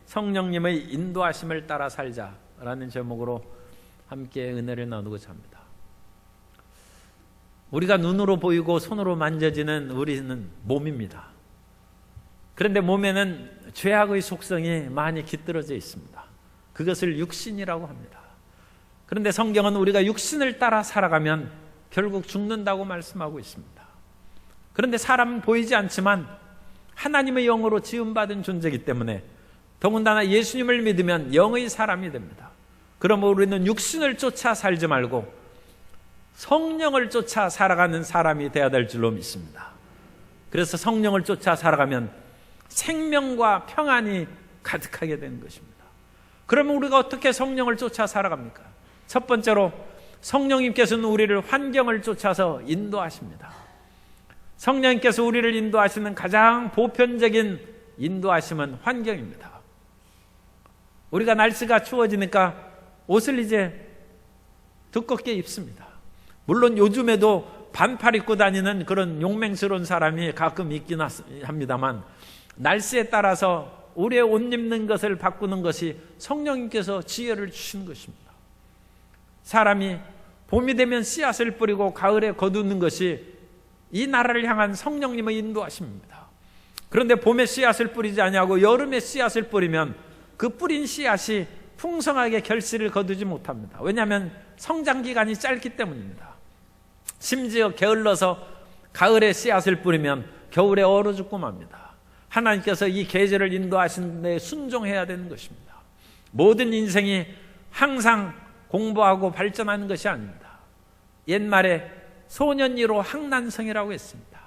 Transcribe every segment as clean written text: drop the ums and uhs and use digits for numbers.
성령님의 인도하심을 따라 살자라는 제목으로 함께 은혜를 나누고자 합니다. 우리가 눈으로 보이고 손으로 만져지는 우리는 몸입니다. 그런데 몸에는 죄악의 속성이 많이 깃들어져 있습니다. 그것을 육신이라고 합니다. 그런데 성경은 우리가 육신을 따라 살아가면 결국 죽는다고 말씀하고 있습니다. 그런데 사람은 보이지 않지만 하나님의 영으로 지음받은 존재이기 때문에 더군다나 예수님을 믿으면 영의 사람이 됩니다. 그러므로 우리는 육신을 쫓아 살지 말고 성령을 쫓아 살아가는 사람이 되어야 될 줄로 믿습니다. 그래서 성령을 쫓아 살아가면 생명과 평안이 가득하게 되는 것입니다. 그러면 우리가 어떻게 성령을 쫓아 살아갑니까? 첫 번째로 성령님께서는 우리를 환경을 쫓아서 인도하십니다. 성령님께서 우리를 인도하시는 가장 보편적인 인도하심은 환경입니다. 우리가 날씨가 추워지니까 옷을 이제 두껍게 입습니다. 물론 요즘에도 반팔 입고 다니는 그런 용맹스러운 사람이 가끔 있긴 합니다만, 날씨에 따라서 우리의 옷 입는 것을 바꾸는 것이 성령님께서 지혜를 주시는 것입니다. 사람이 봄이 되면 씨앗을 뿌리고 가을에 거두는 것이 이 나라를 향한 성령님의 인도하심입니다. 그런데 봄에 씨앗을 뿌리지 아니하고 여름에 씨앗을 뿌리면 그 뿌린 씨앗이 풍성하게 결실을 거두지 못합니다. 왜냐하면 성장기간이 짧기 때문입니다. 심지어 게을러서 가을에 씨앗을 뿌리면 겨울에 얼어 죽고 맙니다. 하나님께서 이 계절을 인도하시는 데 순종해야 되는 것입니다. 모든 인생이 항상 공부하고 발전하는 것이 아닙니다. 옛말에 소년이로 학난성이라고 했습니다.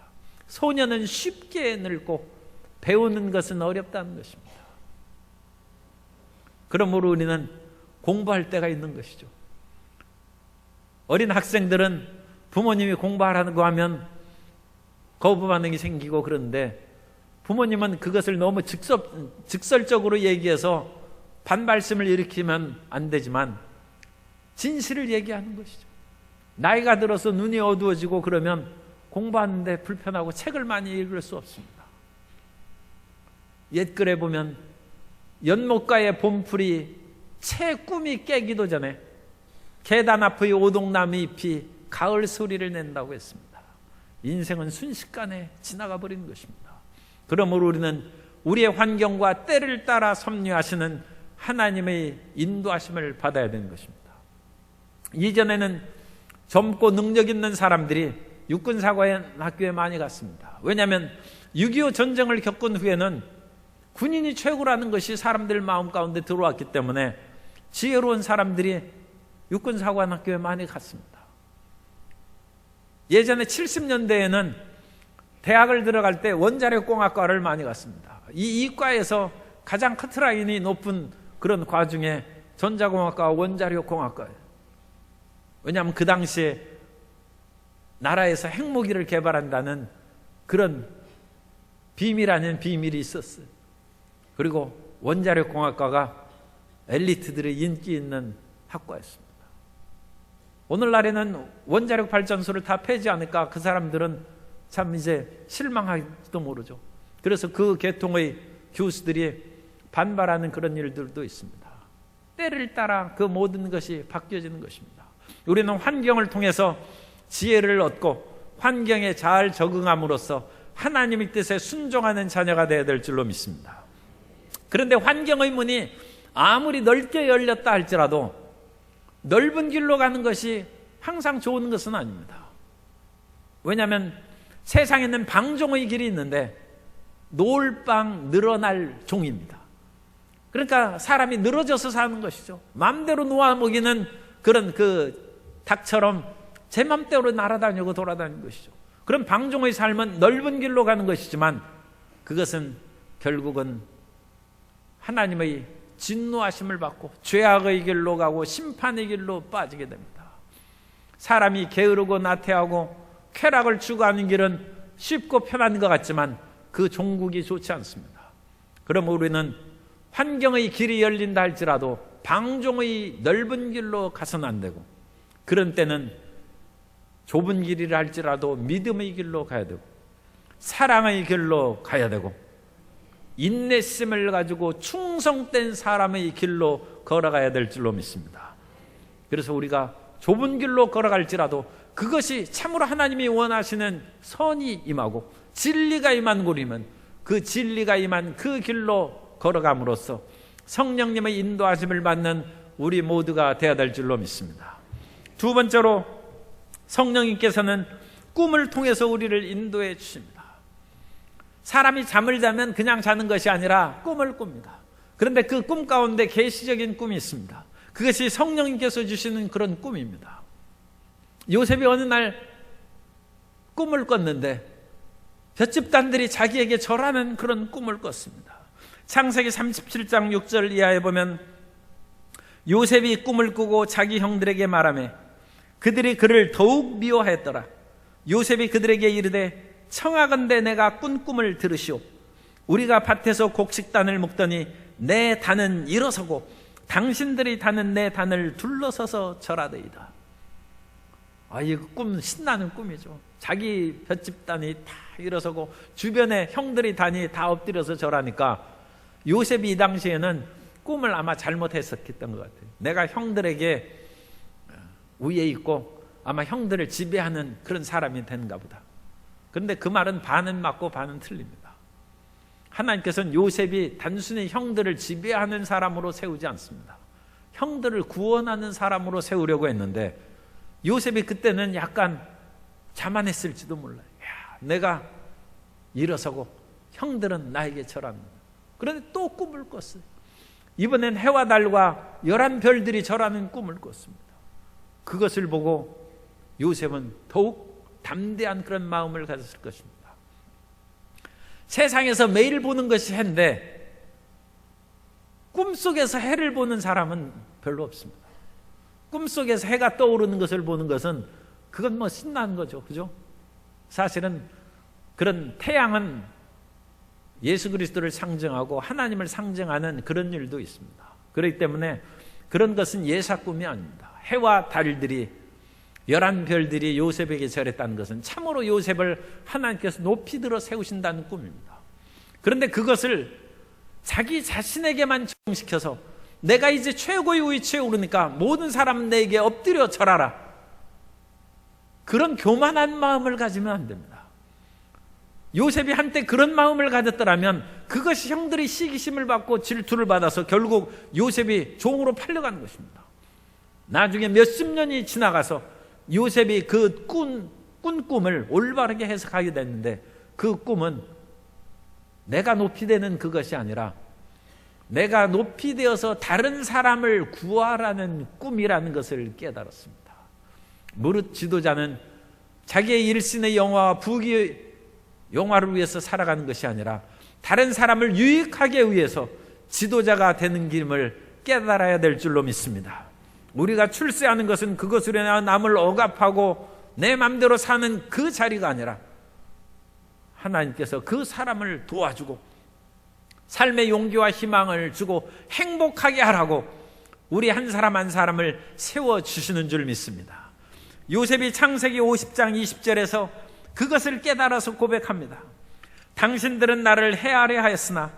소년은 쉽게 늙고 배우는 것은 어렵다는 것입니다. 그러므로 우리는 공부할 때가 있는 것이죠. 어린 학생들은 부모님이 공부하라고 하면 거부 반응이 생기고 그러는데, 부모님은 그것을 너무 직설적으로 얘기해서 반발심을 일으키면 안 되지만 진실을 얘기하는 것이죠. 나이가 들어서 눈이 어두워지고 그러면 공부하는데 불편하고 책을 많이 읽을 수 없습니다. 옛글에 보면 연못가의 봄풀이 채 꿈이 깨기도 전에 계단 앞의 오동나무 잎이 가을 소리를 낸다고 했습니다. 인생은 순식간에 지나가 버리는 것입니다. 그러므로 우리는 우리의 환경과 때를 따라 섭리하시는 하나님의 인도하심을 받아야 되는 것입니다. 이전에는 젊고 능력 있는 사람들이 육군사관학교에 많이 갔습니다. 왜냐하면 6.25 전쟁을 겪은 후에는 군인이 최고라는 것이 사람들 마음 가운데 들어왔기 때문에 지혜로운 사람들이 육군사관학교에 많이 갔습니다. 예전에 70년대에는 대학을 들어갈 때 원자력공학과를 많이 갔습니다. 이 이과에서 가장 커트라인이 높은 그런 과 중에 전자공학과와 원자력공학과예요. 왜냐하면 그 당시에 나라에서 핵무기를 개발한다는 그런 비밀 아닌 비밀이 있었어요. 그리고 원자력공학과가 엘리트들의 인기 있는 학과였습니다. 오늘날에는 원자력 발전소를 다 폐지하니까 그 사람들은 참 이제 실망할지도 모르죠. 그래서 그 계통의 교수들이 반발하는 그런 일들도 있습니다. 때를 따라 그 모든 것이 바뀌어지는 것입니다. 우리는 환경을 통해서 지혜를 얻고 환경에 잘 적응함으로써 하나님의 뜻에 순종하는 자녀가 되어야 될 줄로 믿습니다. 그런데 환경의 문이 아무리 넓게 열렸다 할지라도 넓은 길로 가는 것이 항상 좋은 것은 아닙니다. 왜냐하면 세상에는 방종의 길이 있는데 놀방 늘어날 종입니다. 그러니까 사람이 늘어져서 사는 것이죠. 마음대로 놓아먹이는 그런 닭처럼 제 맘대로 날아다니고 돌아다니는 것이죠. 그럼 방종의 삶은 넓은 길로 가는 것이지만 그것은 결국은 하나님의 진노하심을 받고 죄악의 길로 가고 심판의 길로 빠지게 됩니다. 사람이 게으르고 나태하고 쾌락을 추구하는 길은 쉽고 편한 것 같지만 그 종국이 좋지 않습니다. 그럼 우리는 환경의 길이 열린다 할지라도 방종의 넓은 길로 가서는 안 되고, 그런 때는 좁은 길이라 할지라도 믿음의 길로 가야 되고 사랑의 길로 가야 되고 인내심을 가지고 충성된 사람의 길로 걸어가야 될 줄로 믿습니다. 그래서 우리가 좁은 길로 걸어갈지라도 그것이 참으로 하나님이 원하시는 선이 임하고 진리가 임한 곳이면 그 진리가 임한 그 길로 걸어감으로써 성령님의 인도하심을 받는 우리 모두가 되어야 될 줄로 믿습니다. 두 번째로 성령님께서는 꿈을 통해서 우리를 인도해 주십니다. 사람이 잠을 자면 그냥 자는 것이 아니라 꿈을 꿉니다. 그런데 그 꿈 가운데 계시적인 꿈이 있습니다. 그것이 성령님께서 주시는 그런 꿈입니다. 요셉이 어느 날 꿈을 꿨는데 볏집단들이 자기에게 절하는 그런 꿈을 꿨습니다. 창세기 37장 6절 이하에 보면 요셉이 꿈을 꾸고 자기 형들에게 말하며 그들이 그를 더욱 미워하였더라. 요셉이 그들에게 이르되 청하건대 내가 꾼 꿈을 들으시오. 우리가 밭에서 곡식단을 묶더니 내 단은 일어서고 당신들이 다는 내 단을 둘러서서 절하더이다. 이 꿈 신나는 꿈이죠. 자기 볏집단이 다 일어서고 주변에 형들이 단이 다 엎드려서 절하니까 요셉이 이 당시에는 꿈을 아마 잘못했었던 것 같아요. 내가 형들에게 위에 있고 아마 형들을 지배하는 그런 사람이 되는가 보다. 그런데 그 말은 반은 맞고 반은 틀립니다. 하나님께서는 요셉이 단순히 형들을 지배하는 사람으로 세우지 않습니다. 형들을 구원하는 사람으로 세우려고 했는데 요셉이 그때는 약간 자만했을지도 몰라요. 내가 일어서고 형들은 나에게 절합니다. 그런데 또 꿈을 꿨어요. 이번엔 해와 달과 11별들이 절하는 꿈을 꿨습니다. 그것을 보고 요셉은 더욱 담대한 그런 마음을 가졌을 것입니다. 세상에서 매일 보는 것이 해인데 꿈속에서 해를 보는 사람은 별로 없습니다. 꿈속에서 해가 떠오르는 것을 보는 것은 그건 뭐 신나는 거죠. 그죠? 사실은 그런 태양은 예수 그리스도를 상징하고 하나님을 상징하는 그런 일도 있습니다. 그렇기 때문에 그런 것은 예사 꿈이 아닙니다. 해와 달들이 11별들이 요셉에게 절했다는 것은 참으로 요셉을 하나님께서 높이 들어 세우신다는 꿈입니다. 그런데 그것을 자기 자신에게만 적용시켜서 내가 이제 최고의 위치에 오르니까 모든 사람은 내게 엎드려 절하라. 그런 교만한 마음을 가지면 안 됩니다. 요셉이 한때 그런 마음을 가졌더라면 그것이 형들이 시기심을 받고 질투를 받아서 결국 요셉이 종으로 팔려가는 것입니다. 나중에 몇십 년이 지나가서 요셉이 그 꾼 꿈을 올바르게 해석하게 됐는데 그 꿈은 내가 높이 되는 그것이 아니라 내가 높이 되어서 다른 사람을 구하라는 꿈이라는 것을 깨달았습니다. 무릇 지도자는 자기의 일신의 영화와 부귀의 영화를 위해서 살아가는 것이 아니라 다른 사람을 유익하게 위해서 지도자가 되는 길을 깨달아야 될 줄로 믿습니다. 우리가 출세하는 것은 그것으로 인하여 남을 억압하고 내 맘대로 사는 그 자리가 아니라 하나님께서 그 사람을 도와주고 삶의 용기와 희망을 주고 행복하게 하라고 우리 한 사람 한 사람을 세워주시는 줄 믿습니다. 요셉이 창세기 50장 20절에서 그것을 깨달아서 고백합니다. 당신들은 나를 해하려 하였으나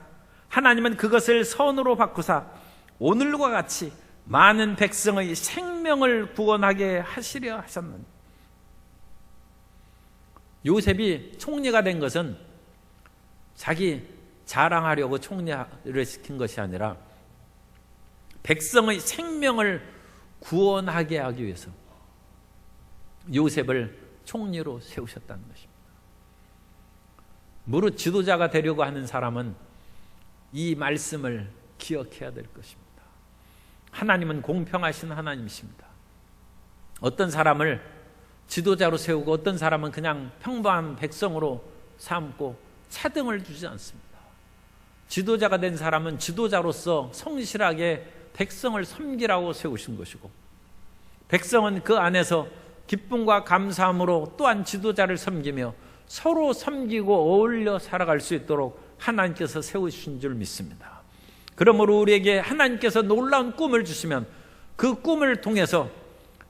하나님은 그것을 선으로 바꾸사 오늘과 같이 많은 백성의 생명을 구원하게 하시려 하셨느니. 요셉이 총리가 된 것은 자기 자랑하려고 총리를 시킨 것이 아니라 백성의 생명을 구원하게 하기 위해서 요셉을 총리로 세우셨다는 것입니다. 무릇 지도자가 되려고 하는 사람은 이 말씀을 기억해야 될 것입니다. 하나님은 공평하신 하나님이십니다. 어떤 사람을 지도자로 세우고 어떤 사람은 그냥 평범한 백성으로 삼고 차등을 주지 않습니다. 지도자가 된 사람은 지도자로서 성실하게 백성을 섬기라고 세우신 것이고 백성은 그 안에서 기쁨과 감사함으로 또한 지도자를 섬기며 서로 섬기고 어울려 살아갈 수 있도록 하나님께서 세우신 줄 믿습니다. 그러므로 우리에게 하나님께서 놀라운 꿈을 주시면 그 꿈을 통해서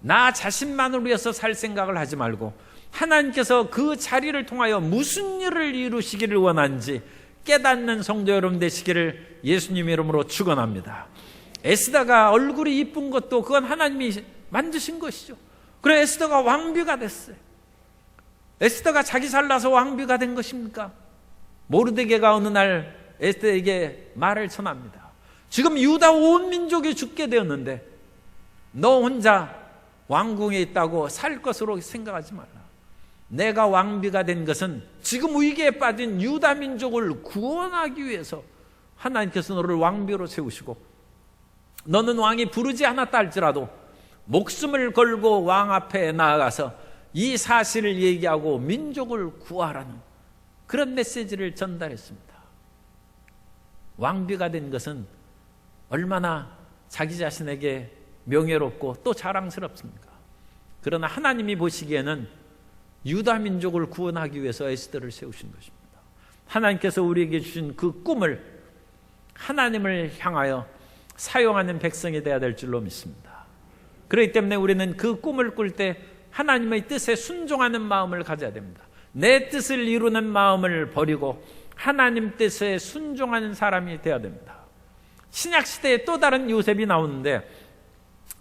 나 자신만을 위해서 살 생각을 하지 말고 하나님께서 그 자리를 통하여 무슨 일을 이루시기를 원하는지 깨닫는 성도 여러분 되시기를 예수님 이름으로 축원합니다. 에스더가 얼굴이 이쁜 것도 그건 하나님이 만드신 것이죠. 그래 에스더가 왕비가 됐어요. 에스더가 자기 살라서 왕비가 된 것입니까? 모르드게가 어느 날 에스더에게 말을 전합니다. 지금 유다 온 민족이 죽게 되었는데 너 혼자 왕궁에 있다고 살 것으로 생각하지 말라. 내가 왕비가 된 것은 지금 위기에 빠진 유다 민족을 구원하기 위해서 하나님께서 너를 왕비로 세우시고 너는 왕이 부르지 않았다 할지라도 목숨을 걸고 왕 앞에 나아가서 이 사실을 얘기하고 민족을 구하라는 그런 메시지를 전달했습니다. 왕비가 된 것은 얼마나 자기 자신에게 명예롭고 또 자랑스럽습니까? 그러나 하나님이 보시기에는 유다 민족을 구원하기 위해서 에스더를 세우신 것입니다. 하나님께서 우리에게 주신 그 꿈을 하나님을 향하여 사용하는 백성이 되어야 될 줄로 믿습니다. 그렇기 때문에 우리는 그 꿈을 꿀 때 하나님의 뜻에 순종하는 마음을 가져야 됩니다. 내 뜻을 이루는 마음을 버리고 하나님 뜻에 순종하는 사람이 되어야 됩니다. 신약시대에 또 다른 요셉이 나오는데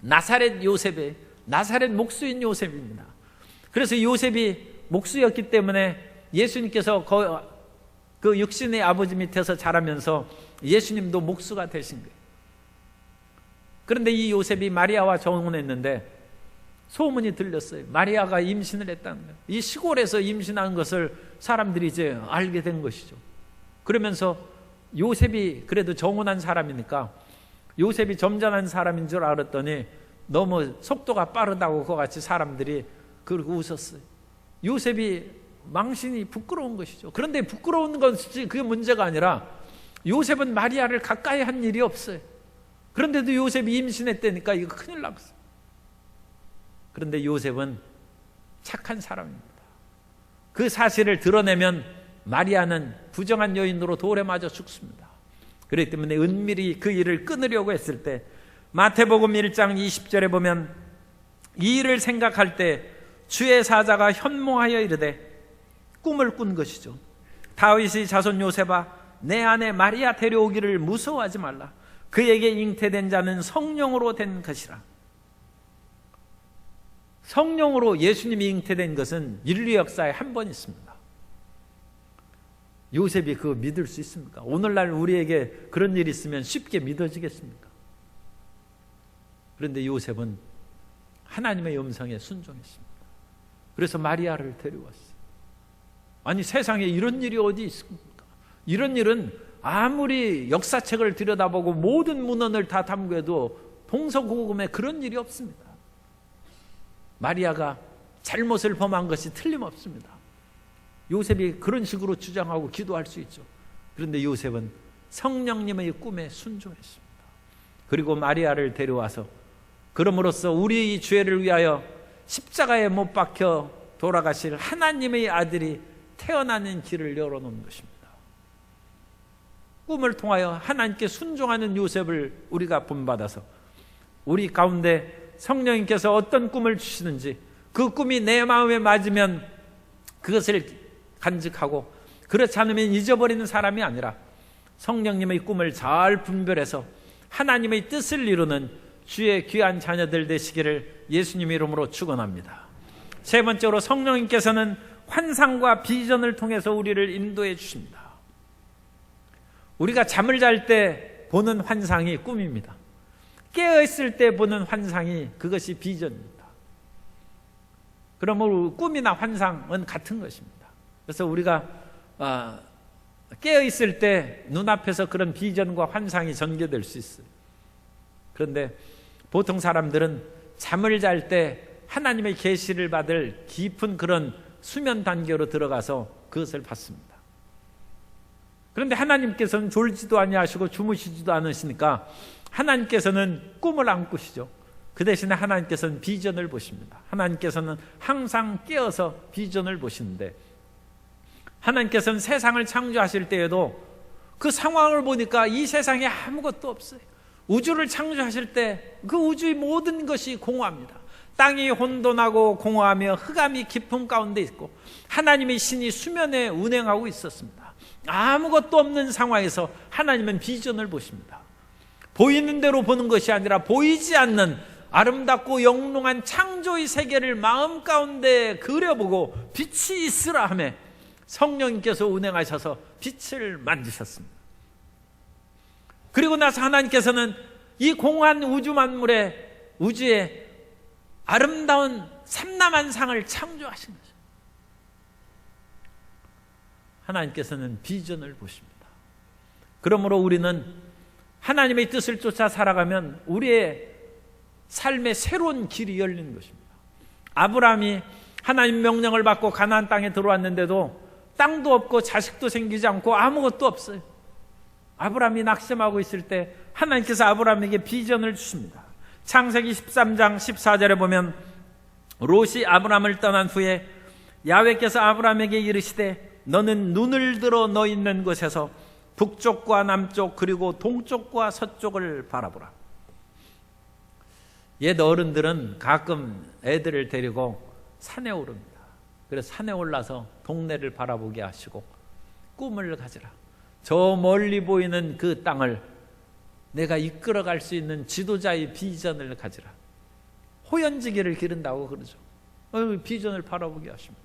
나사렛 요셉이 나사렛 목수인 요셉입니다. 그래서 요셉이 목수였기 때문에 예수님께서 그 육신의 아버지 밑에서 자라면서 예수님도 목수가 되신 거예요. 그런데 이 요셉이 마리아와 정혼했는데 소문이 들렸어요. 마리아가 임신을 했다는 거예요. 이 시골에서 임신한 것을 사람들이 이제 알게 된 것이죠. 그러면서 요셉이 그래도 정혼한 사람이니까 요셉이 점잖은 사람인 줄 알았더니 너무 속도가 빠르다고 그와 같이 사람들이 그러고 웃었어요. 요셉이 망신이 부끄러운 것이죠. 그런데 부끄러운 것이 그게 문제가 아니라 요셉은 마리아를 가까이 한 일이 없어요. 그런데도 요셉이 임신했다니까 이거 큰일 났어요. 그런데 요셉은 착한 사람입니다. 그 사실을 드러내면 마리아는 부정한 여인으로 돌에 맞아 죽습니다. 그렇기 때문에 은밀히 그 일을 끊으려고 했을 때 마태복음 1장 20절에 보면 이 일을 생각할 때 주의 사자가 현몽하여 이르되 꿈을 꾼 것이죠. 다윗의 자손 요셉아 내 아내 마리아 데려오기를 무서워하지 말라. 그에게 잉태된 자는 성령으로 된 것이라. 성령으로 예수님이 잉태된 것은 인류 역사에 한 번 있습니다. 요셉이 그거 믿을 수 있습니까? 오늘날 우리에게 그런 일이 있으면 쉽게 믿어지겠습니까? 그런데 요셉은 하나님의 음성에 순종했습니다. 그래서 마리아를 데려왔어요. 아니 세상에 이런 일이 어디 있습니까? 이런 일은 아무리 역사책을 들여다보고 모든 문헌을 다 탐구해도 동서고금에 그런 일이 없습니다. 마리아가 잘못을 범한 것이 틀림없습니다. 요셉이 그런 식으로 주장하고 기도할 수 있죠. 그런데 요셉은 성령님의 꿈에 순종했습니다. 그리고 마리아를 데려와서 그럼으로써 우리의 죄를 위하여 십자가에 못 박혀 돌아가실 하나님의 아들이 태어나는 길을 열어놓은 것입니다. 꿈을 통하여 하나님께 순종하는 요셉을 우리가 본받아서 우리 가운데 성령님께서 어떤 꿈을 주시는지 그 꿈이 내 마음에 맞으면 그것을 간직하고 그렇지 않으면 잊어버리는 사람이 아니라 성령님의 꿈을 잘 분별해서 하나님의 뜻을 이루는 주의 귀한 자녀들 되시기를 예수님 이름으로 축원합니다. 세 번째로 성령님께서는 환상과 비전을 통해서 우리를 인도해 주십니다. 우리가 잠을 잘 때 보는 환상이 꿈입니다. 깨어있을 때 보는 환상이 그것이 비전입니다. 그러므로 꿈이나 환상은 같은 것입니다. 그래서 우리가 깨어있을 때 눈앞에서 그런 비전과 환상이 전개될 수 있어요. 그런데 보통 사람들은 잠을 잘 때 하나님의 계시를 받을 깊은 그런 수면 단계로 들어가서 그것을 받습니다. 그런데 하나님께서는 졸지도 아니하시고 주무시지도 않으시니까 하나님께서는 꿈을 안 꾸시죠. 그 대신에 하나님께서는 비전을 보십니다. 하나님께서는 항상 깨어서 비전을 보시는데 하나님께서는 세상을 창조하실 때에도 그 상황을 보니까 이 세상에 아무것도 없어요. 우주를 창조하실 때 그 우주의 모든 것이 공허합니다. 땅이 혼돈하고 공허하며 흑암이 깊음 가운데 있고 하나님의 신이 수면에 운행하고 있었습니다. 아무것도 없는 상황에서 하나님은 비전을 보십니다. 보이는 대로 보는 것이 아니라 보이지 않는 아름답고 영롱한 창조의 세계를 마음 가운데 그려보고 빛이 있으라 하며 성령님께서 운행하셔서 빛을 만드셨습니다. 그리고 나서 하나님께서는 이 공한 우주 만물의 우주에 아름다운 삼라만 상을 창조하신 거죠. 하나님께서는 비전을 보십니다. 그러므로 우리는 하나님의 뜻을 쫓아 살아가면 우리의 삶의 새로운 길이 열리는 것입니다. 아브라함이 하나님 명령을 받고 가나안 땅에 들어왔는데도 땅도 없고 자식도 생기지 않고 아무것도 없어요. 아브라함이 낙심하고 있을 때 하나님께서 아브라함에게 비전을 주십니다. 창세기 13장 14절에 보면 롯이 아브라함을 떠난 후에 야훼께서 아브라함에게 이르시되 너는 눈을 들어 너 있는 곳에서 북쪽과 남쪽 그리고 동쪽과 서쪽을 바라보라. 옛 어른들은 가끔 애들을 데리고 산에 오릅니다. 그래서 산에 올라서 동네를 바라보게 하시고 꿈을 가지라. 저 멀리 보이는 그 땅을 내가 이끌어갈 수 있는 지도자의 비전을 가지라. 호연지기를 기른다고 그러죠. 비전을 바라보게 하십니다.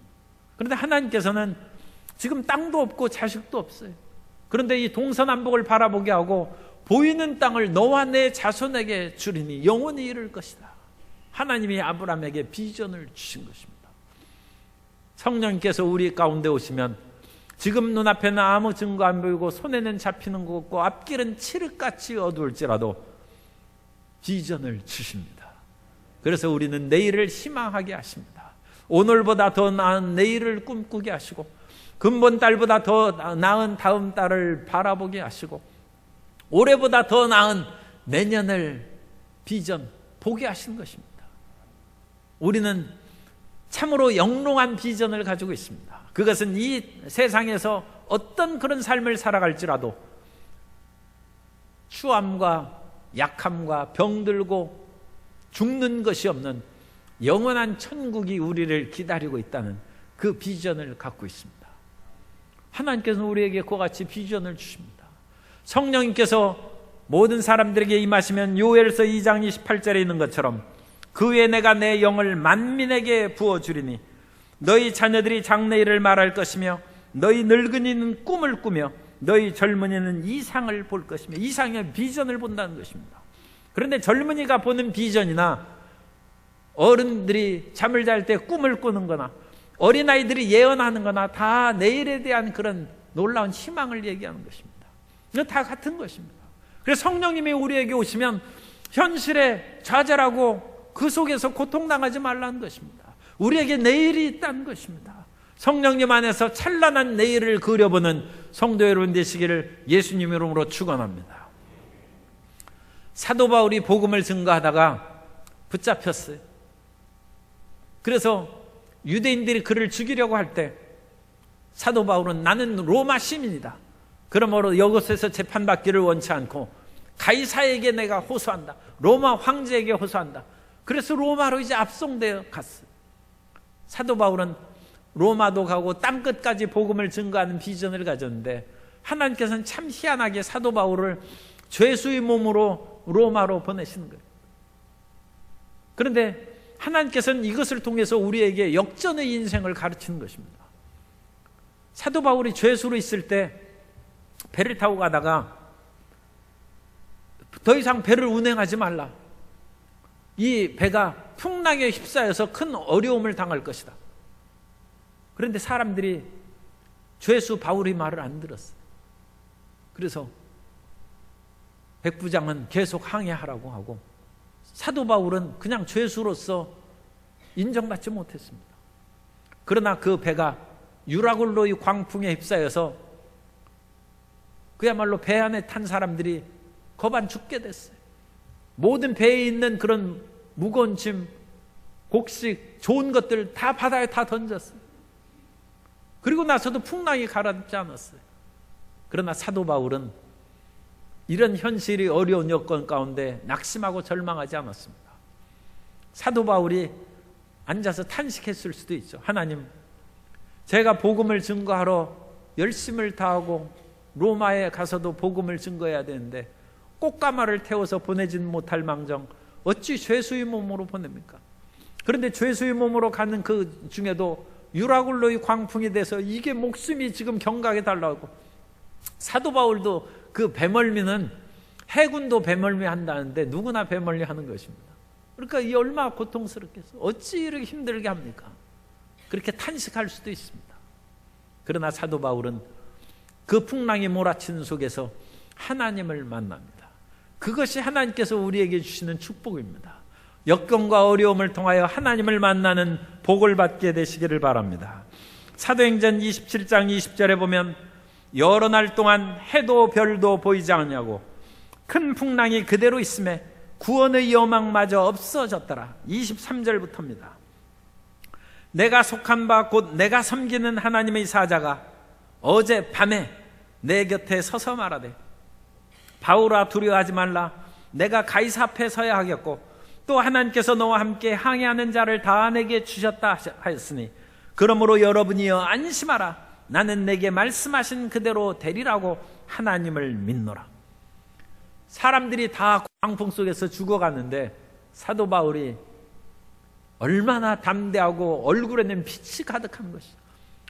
그런데 하나님께서는 지금 땅도 없고 자식도 없어요. 그런데 이 동서남북을 바라보게 하고 보이는 땅을 너와 내 자손에게 주리니 영원히 이룰 것이다. 하나님이 아브라함에게 비전을 주신 것입니다. 성령님께서 우리 가운데 오시면 지금 눈앞에는 아무 증거 안 보이고 손에는 잡히는 것 없고 앞길은 칠흑같이 어두울지라도 비전을 주십니다. 그래서 우리는 내일을 희망하게 하십니다. 오늘보다 더 나은 내일을 꿈꾸게 하시고 근본 달보다 더 나은 다음 달을 바라보게 하시고 올해보다 더 나은 내년을 비전 보게 하신 것입니다. 우리는 참으로 영롱한 비전을 가지고 있습니다. 그것은 이 세상에서 어떤 그런 삶을 살아갈지라도 추함과 약함과 병들고 죽는 것이 없는 영원한 천국이 우리를 기다리고 있다는 그 비전을 갖고 있습니다. 하나님께서는 우리에게 그와 같이 비전을 주십니다. 성령님께서 모든 사람들에게 임하시면 요엘서 2장 28절에 있는 것처럼 그 후에 내가 내 영을 만민에게 부어주리니 너희 자녀들이 장래일을 말할 것이며 너희 늙은이는 꿈을 꾸며 너희 젊은이는 이상을 볼 것이며 이상의 비전을 본다는 것입니다. 그런데 젊은이가 보는 비전이나 어른들이 잠을 잘 때 꿈을 꾸는 거나 어린아이들이 예언하는 거나 다 내일에 대한 그런 놀라운 희망을 얘기하는 것입니다. 이거 다 같은 것입니다. 그래서 성령님이 우리에게 오시면 현실에 좌절하고 그 속에서 고통당하지 말라는 것입니다. 우리에게 내일이 있다는 것입니다. 성령님 안에서 찬란한 내일을 그려보는 성도 여러분 되시기를 예수님 이름으로 축원합니다. 사도 바울이 복음을 증거하다가 붙잡혔어요. 그래서 유대인들이 그를 죽이려고 할 때 사도 바울은 나는 로마 시민이다. 그러므로 이곳에서 재판받기를 원치 않고 가이사에게 내가 호소한다. 로마 황제에게 호소한다. 그래서 로마로 이제 압송되어 갔어요. 사도 바울은 로마도 가고 땅끝까지 복음을 증거하는 비전을 가졌는데 하나님께서는 참 희한하게 사도 바울을 죄수의 몸으로 로마로 보내시는 거예요. 그런데 하나님께서는 이것을 통해서 우리에게 역전의 인생을 가르치는 것입니다. 사도 바울이 죄수로 있을 때 배를 타고 가다가 더 이상 배를 운행하지 말라. 이 배가 풍랑에 휩싸여서 큰 어려움을 당할 것이다. 그런데 사람들이 죄수 바울의 말을 안 들었어요. 그래서 백부장은 계속 항해하라고 하고 사도 바울은 그냥 죄수로서 인정받지 못했습니다. 그러나 그 배가 유라굴로의 광풍에 휩싸여서 그야말로 배 안에 탄 사람들이 거반 죽게 됐어요. 모든 배에 있는 그런 무거운 짐, 곡식, 좋은 것들 다 바다에 다 던졌어요. 그리고 나서도 풍랑이 가라앉지 않았어요. 그러나 사도 바울은 이런 현실이 어려운 여건 가운데 낙심하고 절망하지 않았습니다. 사도 바울이 앉아서 탄식했을 수도 있죠. 하나님, 제가 복음을 증거하러 열심을 다하고 로마에 가서도 복음을 증거해야 되는데 꽃가마를 태워서 보내진 못할 망정 어찌 죄수의 몸으로 보냅니까? 그런데 죄수의 몸으로 가는 그 중에도 유라굴로의 광풍이 돼서 이게 목숨이 지금 경각에 달라고. 사도 바울도 그 배멀미는 해군도 배멀미 한다는데 누구나 배멀미 하는 것입니다. 그러니까 이 얼마나 고통스럽겠어. 어찌 이렇게 힘들게 합니까? 그렇게 탄식할 수도 있습니다. 그러나 사도 바울은 그 풍랑이 몰아치는 속에서 하나님을 만납니다. 그것이 하나님께서 우리에게 주시는 축복입니다. 역경과 어려움을 통하여 하나님을 만나는 복을 받게 되시기를 바랍니다. 사도행전 27장 20절에 보면 여러 날 동안 해도 별도 보이지 않냐고 큰 풍랑이 그대로 있음에 구원의 여망마저 없어졌더라. 23절부터입니다. 내가 속한 바 곧 내가 섬기는 하나님의 사자가 어제 밤에 내 곁에 서서 말하되 바울아 두려워하지 말라. 내가 가이사 앞에 서야 하겠고 또 하나님께서 너와 함께 항해하는 자를 다 내게 주셨다 하였으니 그러므로 여러분이여 안심하라. 나는 내게 말씀하신 그대로 되리라고 하나님을 믿노라. 사람들이 다 광풍 속에서 죽어가는데 사도 바울이 얼마나 담대하고 얼굴에는 빛이 가득한 것이죠.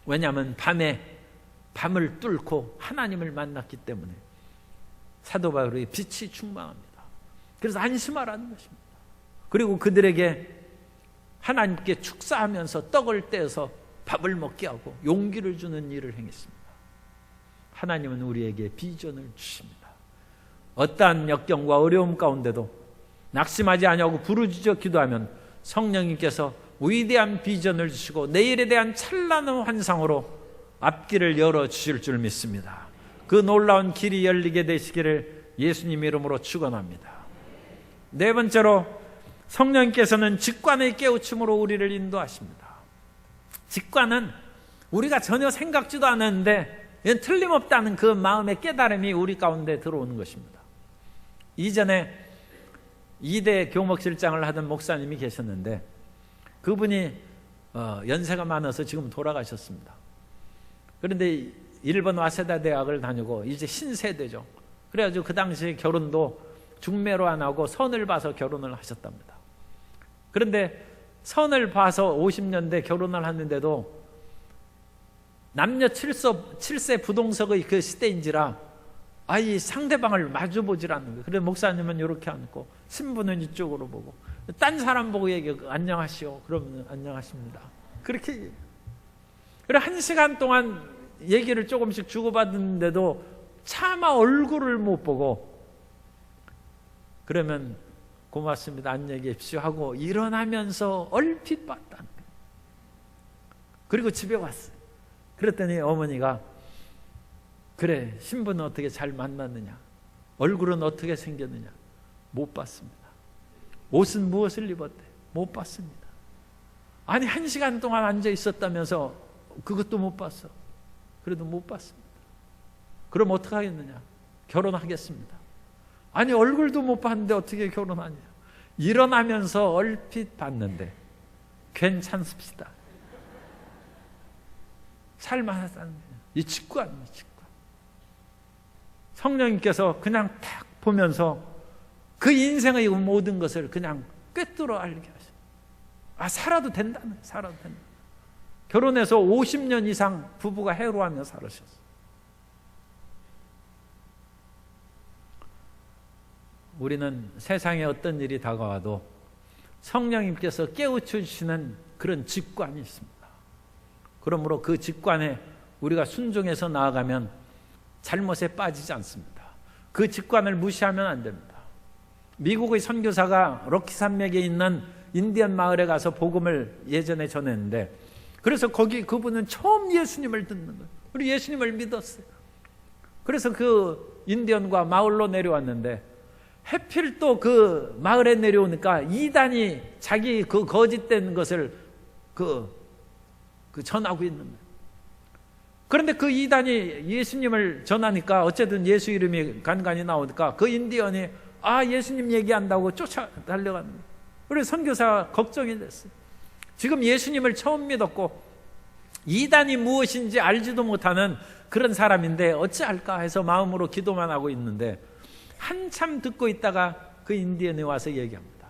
왜냐하면 밤을 뚫고 하나님을 만났기 때문에 사도 바울의 빛이 충만합니다. 그래서 안심하라는 것입니다. 그리고 그들에게 하나님께 축사하면서 떡을 떼어서 밥을 먹게 하고 용기를 주는 일을 행했습니다. 하나님은 우리에게 비전을 주십니다. 어떠한 역경과 어려움 가운데도 낙심하지 아니하고 부르짖어 기도하면 성령님께서 위대한 비전을 주시고 내일에 대한 찬란한 환상으로 앞길을 열어주실 줄 믿습니다. 그 놀라운 길이 열리게 되시기를 예수님 이름으로 축원합니다. 네 번째로 성령님께서는 직관의 깨우침으로 우리를 인도하십니다. 직관은 우리가 전혀 생각지도 않았는데 틀림없다는 그 마음의 깨달음이 우리 가운데 들어오는 것입니다. 이전에 2대 교목실장을 하던 목사님이 계셨는데 그분이 연세가 많아서 지금 돌아가셨습니다. 그런데 일본 와세다 대학을 다니고 이제 신세대죠. 그래가지고 그 당시에 결혼도 중매로 안 하고 선을 봐서 결혼을 하셨답니다. 그런데 선을 봐서 50년대 결혼을 하는데도 남녀 7세 부동석의 그 시대인지라 이 상대방을 마주보질 않는 거예요. 그래서 목사님은 이렇게 앉고 신부는 이쪽으로 보고 딴 사람 보고 얘기하고 안녕하시오. 그러면 안녕하십니다. 그렇게 얘기해요. 그래 1시간 동안 얘기를 조금씩 주고받는데도 차마 얼굴을 못 보고 그러면 고맙습니다. 안녕히 계십시오 하고 일어나면서 얼핏 봤다는 거예요. 그리고 집에 왔어요. 그랬더니 어머니가 그래 신부는 어떻게 잘 만났느냐 얼굴은 어떻게 생겼느냐 못 봤습니다. 옷은 무엇을 입었대 못 봤습니다. 아니 1시간 동안 앉아 있었다면서 그것도 못 봤어. 그래도 못 봤습니다. 그럼 어떻게 하겠느냐 결혼하겠습니다. 아니 얼굴도 못 봤는데 어떻게 결혼하냐. 일어나면서 얼핏 봤는데 괜찮습시다. 살만하다는 거예요. 이 직관입니다. 직관. 성령님께서 그냥 딱 보면서 그 인생의 모든 것을 그냥 꿰뚫어 알게 하셔요. 살아도 된다는 거예요. 살아도 된다. 결혼해서 50년 이상 부부가 해로하며 살으셨어요. 우리는 세상에 어떤 일이 다가와도 성령님께서 깨우쳐 주시는 그런 직관이 있습니다. 그러므로 그 직관에 우리가 순종해서 나아가면 잘못에 빠지지 않습니다. 그 직관을 무시하면 안 됩니다. 미국의 선교사가 럭키 산맥에 있는 인디언 마을에 가서 복음을 예전에 전했는데 그래서 거기 그분은 처음 예수님을 듣는 거예요. 그리고 예수님을 믿었어요. 그래서 그 인디언과 마을로 내려왔는데 해필 또 그 마을에 내려오니까 이단이 자기 그 거짓된 것을 전하고 있는 거예요. 그런데 그 이단이 예수님을 전하니까 어쨌든 예수 이름이 간간히 나오니까 그 인디언이 예수님 얘기한다고 쫓아 달려가는 거예요. 그래서 선교사가 걱정이 됐어요. 지금 예수님을 처음 믿었고 이단이 무엇인지 알지도 못하는 그런 사람인데 어찌할까 해서 마음으로 기도만 하고 있는데 한참 듣고 있다가 그 인디언이 와서 얘기합니다.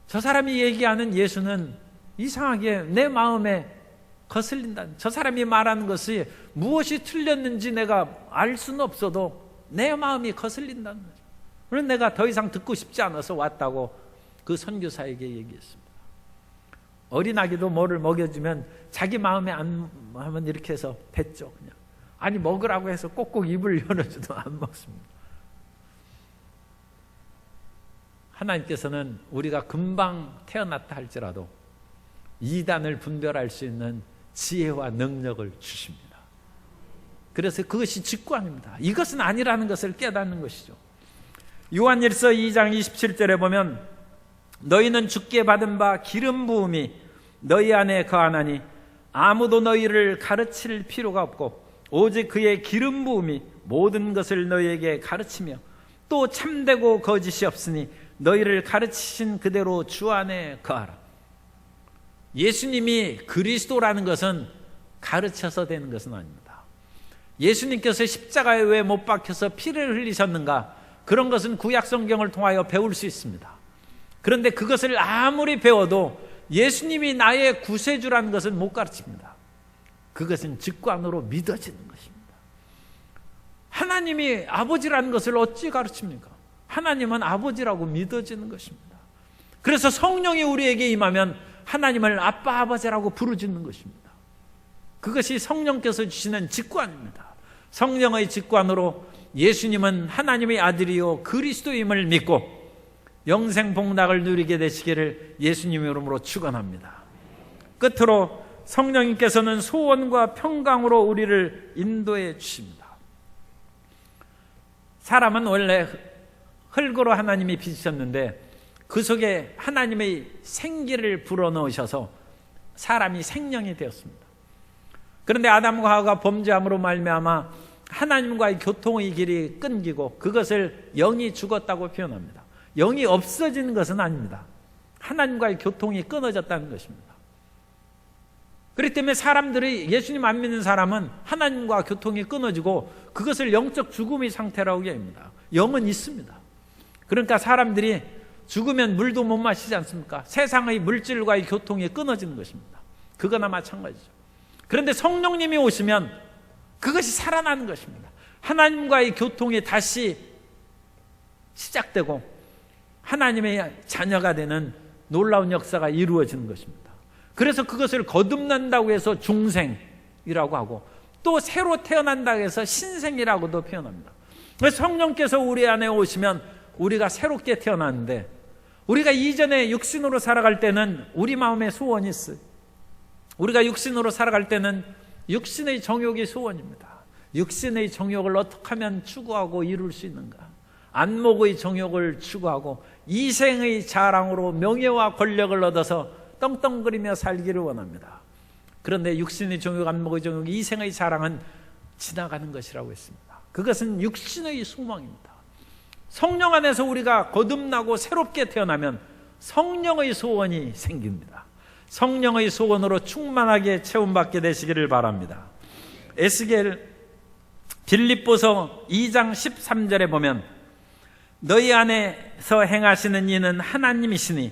저 사람이 얘기하는 예수는 이상하게 내 마음에 거슬린다. 저 사람이 말하는 것이 무엇이 틀렸는지 내가 알 수는 없어도 내 마음이 거슬린다는 거죠. 그래서 내가 더 이상 듣고 싶지 않아서 왔다고 그 선교사에게 얘기했습니다. 어린아기도 뭐를 먹여주면 자기 마음에 안 하면 이렇게 해서 뱉죠. 그냥. 아니 먹으라고 해서 꼭꼭 입을 열어줘도 안 먹습니다. 하나님께서는 우리가 금방 태어났다 할지라도 이단을 분별할 수 있는 지혜와 능력을 주십니다. 그래서 그것이 직관입니다. 이것은 아니라는 것을 깨닫는 것이죠. 요한일서 2장 27절에 보면 너희는 주께 받은 바 기름 부음이 너희 안에 거하나니 아무도 너희를 가르칠 필요가 없고 오직 그의 기름 부음이 모든 것을 너희에게 가르치며 또 참되고 거짓이 없으니 너희를 가르치신 그대로 주 안에 거하라. 예수님이 그리스도라는 것은 가르쳐서 되는 것은 아닙니다. 예수님께서 십자가에 왜 못 박혀서 피를 흘리셨는가? 그런 것은 구약 성경을 통하여 배울 수 있습니다. 그런데 그것을 아무리 배워도 예수님이 나의 구세주라는 것은 못 가르칩니다. 그것은 직관으로 믿어지는 것입니다. 하나님이 아버지라는 것을 어찌 가르칩니까? 하나님은 아버지라고 믿어지는 것입니다. 그래서 성령이 우리에게 임하면 하나님을 아빠 아버지라고 부르짖는 것입니다. 그것이 성령께서 주시는 직관입니다. 성령의 직관으로 예수님은 하나님의 아들이요 그리스도임을 믿고 영생 복락을 누리게 되시기를 예수님의 이름으로 축원합니다. 끝으로 성령님께서는 소원과 평강으로 우리를 인도해 주십니다. 사람은 원래 흙으로 하나님이 빚으셨는데 그 속에 하나님의 생기를 불어넣으셔서 사람이 생명이 되었습니다. 그런데 아담과 하와가 범죄함으로 말미암아 하나님과의 교통의 길이 끊기고 그것을 영이 죽었다고 표현합니다. 영이 없어지는 것은 아닙니다. 하나님과의 교통이 끊어졌다는 것입니다. 그렇기 때문에 사람들이 예수님 안 믿는 사람은 하나님과 교통이 끊어지고 그것을 영적 죽음의 상태라고 얘기합니다. 영은 있습니다. 그러니까 사람들이 죽으면 물도 못 마시지 않습니까? 세상의 물질과의 교통이 끊어지는 것입니다. 그거나 마찬가지죠. 그런데 성령님이 오시면 그것이 살아나는 것입니다. 하나님과의 교통이 다시 시작되고 하나님의 자녀가 되는 놀라운 역사가 이루어지는 것입니다. 그래서 그것을 거듭난다고 해서 중생이라고 하고 또 새로 태어난다고 해서 신생이라고도 표현합니다. 그래서 성령께서 우리 안에 오시면 우리가 새롭게 태어났는데 우리가 이전에 육신으로 살아갈 때는 우리 마음에 소원이 있어요. 우리가 육신으로 살아갈 때는 육신의 정욕이 소원입니다. 육신의 정욕을 어떻게 하면 추구하고 이룰 수 있는가? 안목의 정욕을 추구하고 이생의 자랑으로 명예와 권력을 얻어서 떵떵거리며 살기를 원합니다. 그런데 육신의 정욕, 안목의 정욕, 이생의 자랑은 지나가는 것이라고 했습니다. 그것은 육신의 소망입니다. 성령 안에서 우리가 거듭나고 새롭게 태어나면 성령의 소원이 생깁니다. 성령의 소원으로 충만하게 체험받게 되시기를 바랍니다. 에스겔 빌립보서 2장 13절에 보면 너희 안에서 행하시는 이는 하나님이시니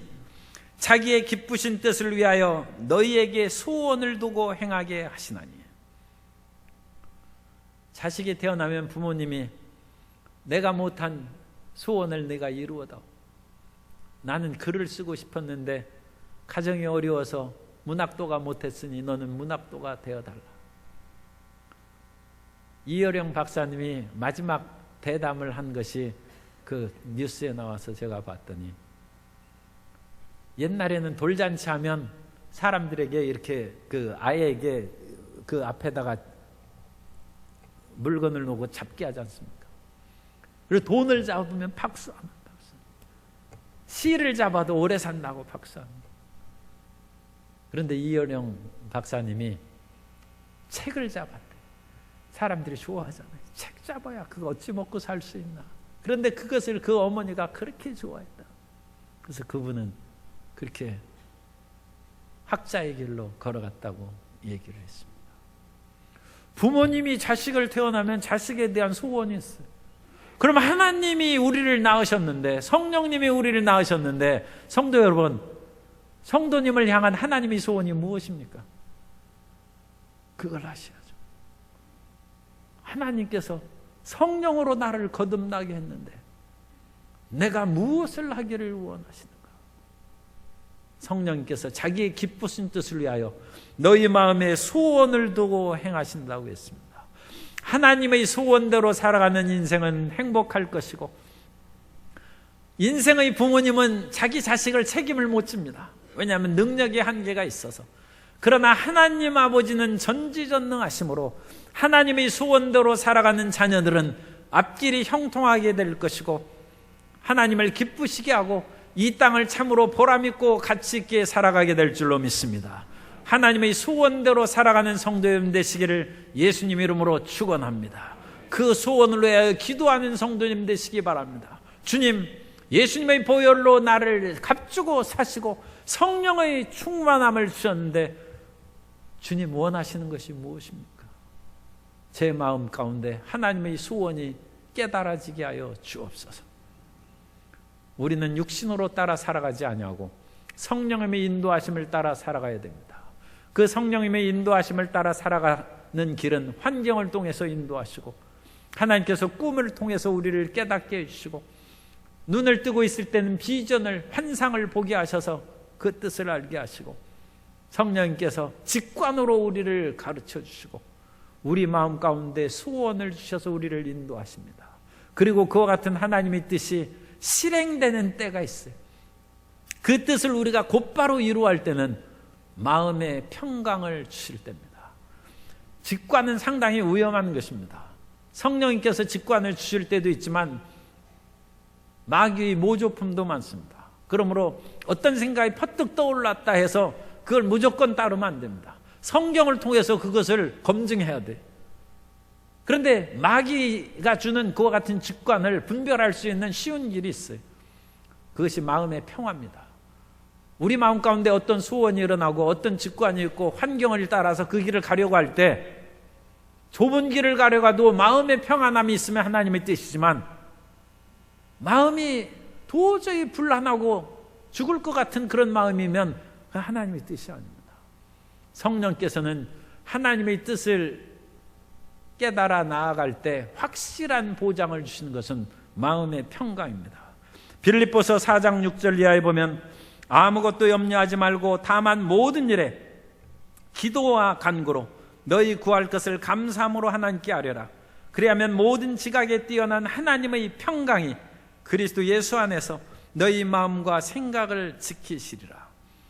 자기의 기쁘신 뜻을 위하여 너희에게 소원을 두고 행하게 하시나니. 자식이 태어나면 부모님이 내가 못한 소원을 내가 이루어다오. 나는 글을 쓰고 싶었는데 가정이 어려워서 문학도가 못했으니 너는 문학도가 되어달라. 이여령 박사님이 마지막 대담을 한 것이 그 뉴스에 나와서 제가 봤더니 옛날에는 돌잔치 하면 사람들에게 이렇게 그 아이에게 그 앞에다가 물건을 놓고 잡게 하지 않습니까? 그리고 돈을 잡으면 박수하는 박수. 시를 잡아도 오래 산다고 박수하는. 그런데 이여령 박사님이 책을 잡았대. 사람들이 좋아하잖아요. 책 잡아야 그거 어찌 먹고 살 수 있나. 그런데 그것을 그 어머니가 그렇게 좋아했다. 그래서 그분은 그렇게 학자의 길로 걸어갔다고 얘기를 했습니다. 부모님이 자식을 태어나면 자식에 대한 소원이 있어요. 그럼 하나님이 우리를 낳으셨는데, 성령님이 우리를 낳으셨는데, 성도 여러분, 성도님을 향한 하나님의 소원이 무엇입니까? 그걸 아셔야죠. 하나님께서 성령으로 나를 거듭나게 했는데 내가 무엇을 하기를 원하시는가? 성령님께서 자기의 기쁘신 뜻을 위하여 너희 마음에 소원을 두고 행하신다고 했습니다. 하나님의 소원대로 살아가는 인생은 행복할 것이고, 인생의 부모님은 자기 자식을 책임을 못 집니다. 왜냐하면 능력의 한계가 있어서. 그러나 하나님 아버지는 전지전능하심으로 하나님의 소원대로 살아가는 자녀들은 앞길이 형통하게 될 것이고, 하나님을 기쁘시게 하고 이 땅을 참으로 보람있고 가치있게 살아가게 될 줄로 믿습니다. 하나님의 소원대로 살아가는 성도 여러분 되시기를 예수님 이름으로 축원합니다. 그 소원을 위하여 기도하는 성도님 되시기 바랍니다. 주님, 예수님의 보혈로 나를 값주고 사시고 성령의 충만함을 주셨는데 주님 원하시는 것이 무엇입니까? 제 마음 가운데 하나님의 소원이 깨달아지게 하여 주옵소서. 우리는 육신으로 따라 살아가지 아니하고 성령님의 인도하심을 따라 살아가야 됩니다. 그 성령님의 인도하심을 따라 살아가는 길은 환경을 통해서 인도하시고, 하나님께서 꿈을 통해서 우리를 깨닫게 해주시고, 눈을 뜨고 있을 때는 비전을, 환상을 보게 하셔서 그 뜻을 알게 하시고, 성령님께서 직관으로 우리를 가르쳐 주시고 우리 마음 가운데 소원을 주셔서 우리를 인도하십니다. 그리고 그와 같은 하나님의 뜻이 실행되는 때가 있어요. 그 뜻을 우리가 곧바로 이루어할 때는 마음의 평강을 주실 때입니다. 직관은 상당히 위험한 것입니다. 성령님께서 직관을 주실 때도 있지만 마귀의 모조품도 많습니다. 그러므로 어떤 생각이 퍼뜩 떠올랐다 해서 그걸 무조건 따르면 안 됩니다. 성경을 통해서 그것을 검증해야 돼. 그런데 마귀가 주는 그와 같은 직관을 분별할 수 있는 쉬운 길이 있어요. 그것이 마음의 평화입니다. 우리 마음 가운데 어떤 소원이 일어나고 어떤 직관이 있고 환경을 따라서 그 길을 가려고 할 때, 좁은 길을 가려가도 마음의 평안함이 있으면 하나님의 뜻이지만, 마음이 도저히 불안하고 죽을 것 같은 그런 마음이면 하나님의 뜻이 아닙니다. 성령께서는 하나님의 뜻을 깨달아 나아갈 때 확실한 보장을 주시는 것은 마음의 평강입니다. 빌립보서 4장 6절 이하에 보면 아무것도 염려하지 말고 다만 모든 일에 기도와 간구로 너희 구할 것을 감사함으로 하나님께 아뢰라. 그리하면 모든 지각에 뛰어난 하나님의 평강이 그리스도 예수 안에서 너희 마음과 생각을 지키시리라.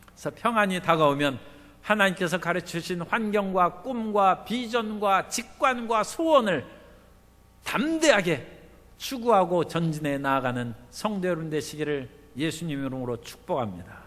그래서 평안이 다가오면 하나님께서 가르치신 환경과 꿈과 비전과 직관과 소원을 담대하게 추구하고 전진해 나아가는 성도 여러분 되시기를 예수님 이름으로 축복합니다.